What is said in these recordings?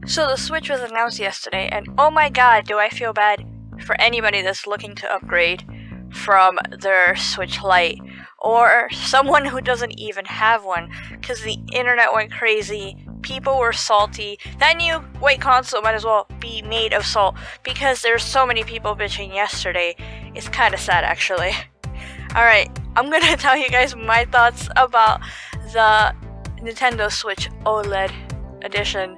So the Switch was announced yesterday, and oh my god, do I feel bad for anybody that's looking to upgrade from their Switch Lite, or someone who doesn't even have one, because the internet went crazy, people were salty. That new white console might as well be made of salt, because there's so many people bitching yesterday. It's kind of sad, actually. Alright, I'm gonna tell you guys my thoughts about the Nintendo Switch OLED edition,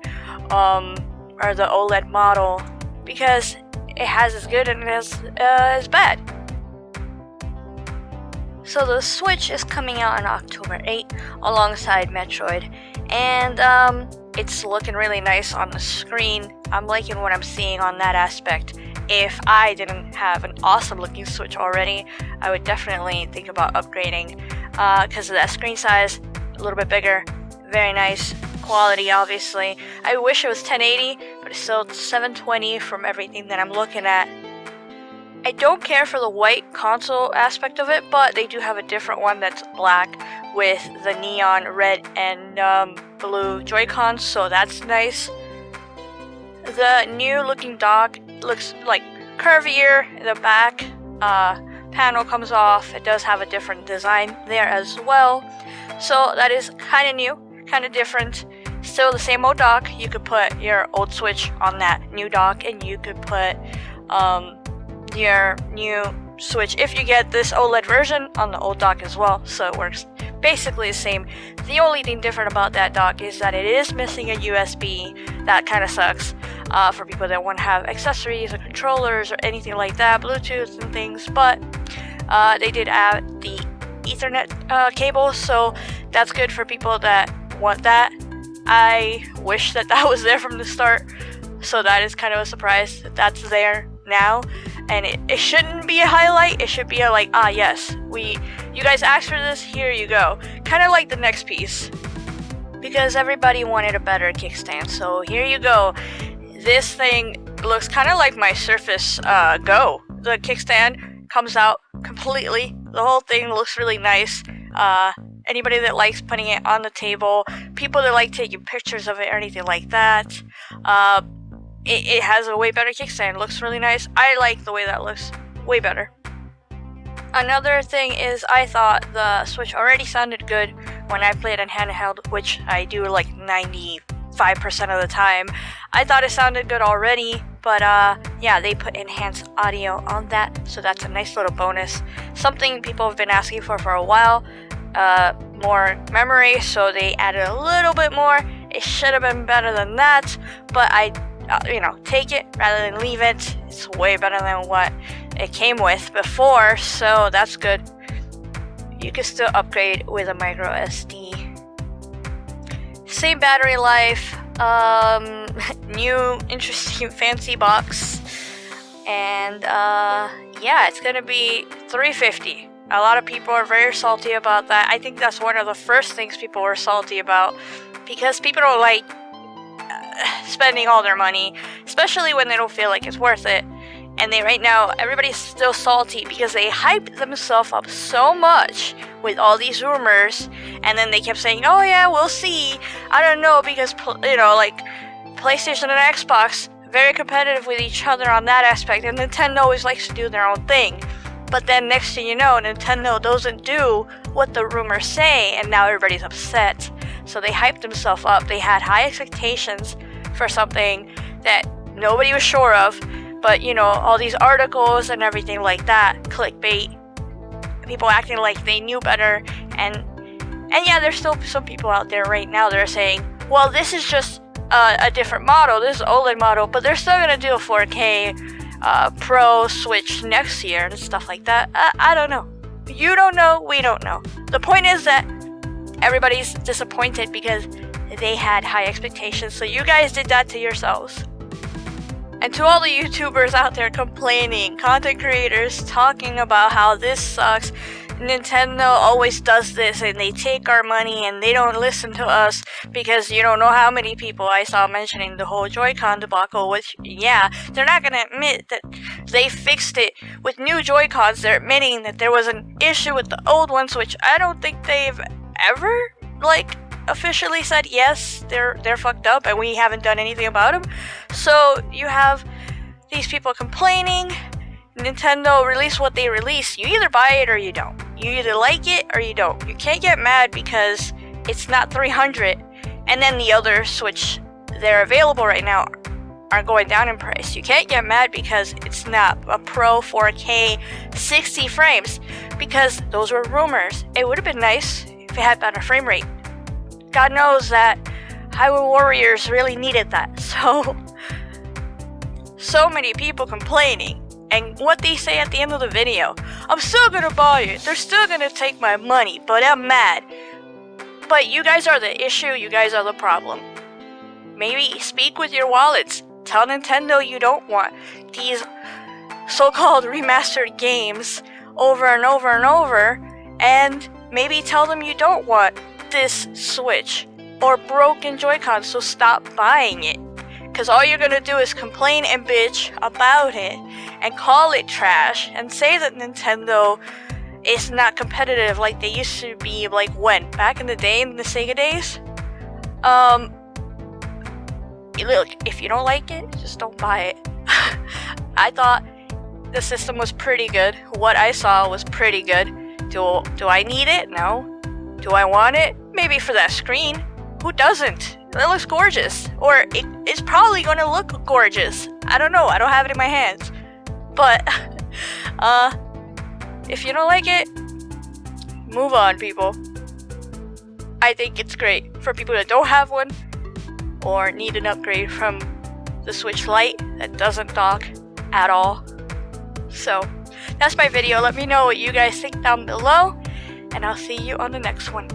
or the OLED model, because it has its good and it has its bad. So the Switch is coming out on October 8th alongside Metroid, and it's looking really nice on the screen. I'm liking what I'm seeing on that aspect. If I didn't have an awesome looking Switch already, I would definitely think about upgrading, because of that screen size, a little bit bigger, very nice quality. Obviously, I wish it was 1080, but it's still 720 from everything that I'm looking at. I don't care for the white console aspect of it, but they do have a different one that's black with the neon red and blue Joy-Cons, so that's nice. The new looking dock looks like curvier. The back panel comes off. It does have a different design there as well, so that is kind of new, kind of different. Still the same old dock. You could put your old Switch on that new dock, and you could put your new Switch, if you get this OLED version, on the old dock as well, so it works basically the same. The only thing different about that dock is that it is missing a USB. That kind of sucks for people that want to have accessories or controllers or anything like that, Bluetooth and things, but they did add the Ethernet cable, so that's good for people that want that. I wish that that was there from the start, so that is kind of a surprise that that's there now. And it shouldn't be a highlight. It should be a like, ah yes, you guys asked for this, here you go. Kind of like the next piece, because everybody wanted a better kickstand, so here you go. This thing looks kind of like my Surface Go. The kickstand comes out completely. The whole thing looks really nice. Anybody that likes putting it on the table, people that like taking pictures of it or anything like that, it has a way better kickstand. It looks really nice. I like the way that looks. Way better. Another thing is, I thought the Switch already sounded good when I played on handheld, which I do like 95% of the time. I thought it sounded good already, but yeah, they put enhanced audio on that, so that's a nice little bonus. Something people have been asking for a while. More memory, so they added a little bit more. It should have been better than that, but I take it rather than leave it. It's way better than what it came with before, so that's good. You can still upgrade with a micro SD. Same battery life, new interesting fancy box, and yeah, it's gonna be $350. A lot of people are very salty about that. I think that's one of the first things people were salty about, because people don't like spending all their money, especially when they don't feel like it's worth it. And right now, everybody's still salty because they hyped themselves up so much with all these rumors, and then they kept saying, oh yeah, we'll see. I don't know, because like PlayStation and Xbox, very competitive with each other on that aspect, and Nintendo always likes to do their own thing. But then next thing you know, Nintendo doesn't do what the rumors say, and now everybody's upset. So they hyped themselves up. They had high expectations for something that nobody was sure of. But all these articles and everything like that, clickbait, people acting like they knew better, and yeah, there's still some people out there right now that are saying, well, this is just a different model. This is an OLED model, but they're still gonna do a 4K Pro Switch next year and stuff like that. I don't know. You don't know. We don't know. The point is that everybody's disappointed because they had high expectations. So you guys did that to yourselves. And to all the YouTubers out there complaining, content creators talking about how this sucks, Nintendo always does this and they take our money and they don't listen to us, because you don't know how many people I saw mentioning the whole Joy-Con debacle, which, yeah, they're not going to admit that they fixed it with new Joy-Cons. They're admitting that there was an issue with the old ones, which I don't think they've ever, officially said yes, they're fucked up and we haven't done anything about them. So you have these people complaining. Nintendo release what they release. You either buy it or you don't. You either like it or you don't. You can't get mad because it's not $300 and then the other Switch that are available right now are going down in price. You can't get mad because it's not a Pro 4K 60 frames, because those were rumors. It would have been nice if it had better frame rate. God knows that Hyrule Warriors really needed that. So many people complaining, and what they say at the end of the video, I'm still gonna buy it, they're still gonna take my money, but I'm mad. But you guys are the issue, you guys are the problem. Maybe speak with your wallets. Tell Nintendo you don't want these so-called remastered games over and over and over, and maybe tell them you don't want this Switch or broken Joy-Con, so stop buying it. Because all you're gonna do is complain and bitch about it and call it trash and say that Nintendo is not competitive like they used to be, like when? Back in the day, in the Sega days? Look, if you don't like it, just don't buy it. I thought the system was pretty good. What I saw was pretty good. Do I need it? No. Do I want it? Maybe for that screen. Who doesn't? It looks gorgeous. Or it's probably gonna look gorgeous. I don't know. I don't have it in my hands. But, if you don't like it, move on, people. I think it's great for people that don't have one or need an upgrade from the Switch Lite that doesn't dock at all. So, that's my video. Let me know what you guys think down below, and I'll see you on the next one.